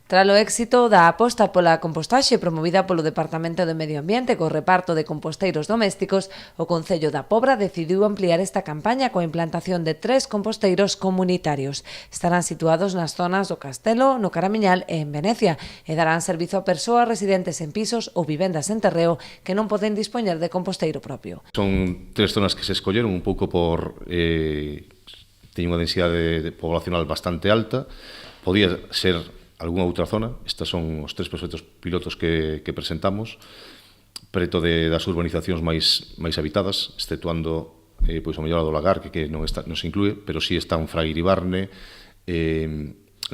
Tras o éxito da aposta pola compostaxe promovida polo Departamento de Medio Ambiente co reparto de composteiros domésticos, o Concello da Pobra decidiu ampliar esta campaña coa implantación de 3 composteiros comunitarios. Estarán situados nas zonas do Castelo, no Caramiñal e en Venecia e darán servizo a persoas residentes en pisos ou vivendas en terreo que non poden dispoñer de composteiro propio. Son 3 zonas que se escolleron un pouco por... teñen unha densidade poblacional bastante alta, podía ser algunha outra zona. Estas son os 3 proxectos pilotos que presentamos, preto das urbanizacións máis habitadas, exceptuando pois, a mellor a do Lagar, que non se inclúe, pero si están Fraguir Ibarne,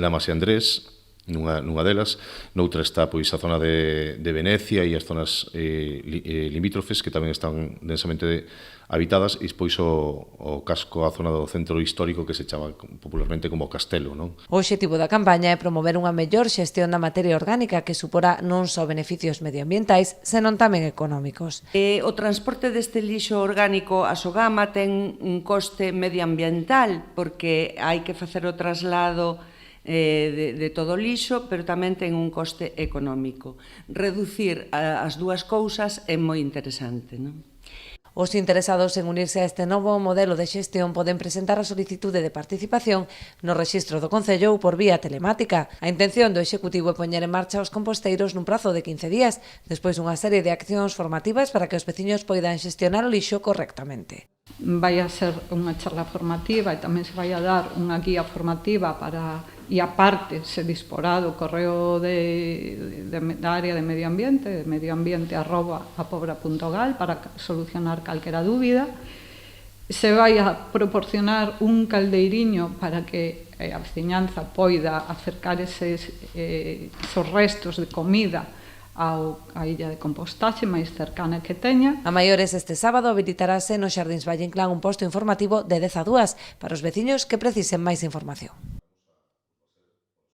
Lamas e Andrés, nunha delas. Noutra está pois a zona de Venecia e as zonas limítrofes que tamén están densamente habitadas, e despois o casco, a zona do centro histórico que se chama popularmente como Castelo, non? O obxectivo da campaña é promover unha mellor xestión da materia orgánica que suporá non só beneficios medioambientais, senón tamén económicos. O transporte deste lixo orgánico a Sogama ten un coste medioambiental porque hai que facer o traslado de todo o lixo, pero tamén ten un coste económico. Reducir as dúas cousas é moi interesante, non? Os interesados en unirse a este novo modelo de xestión poden presentar a solicitude de participación no rexistro do Concello ou por vía telemática. A intención do Executivo é poñer en marcha os composteiros nun prazo de 15 días, despois dunha serie de accións formativas para que os veciños poidan xestionar o lixo correctamente. Vai a ser unha charla formativa e tamén se vai a dar unha guía formativa e aparte se disporá do correo da área de medio ambiente, medioambiente@apobra.gal, para solucionar calquera dúbida. Se vai a proporcionar un caldeiriño para que a veciñanza poida acercar esos restos de comida á illa de compostaxe máis cercana que teña. A maiores, este sábado habilitarase nos Xardíns Valle Inclán un posto informativo de 10 a 2 para os veciños que precisen máis información.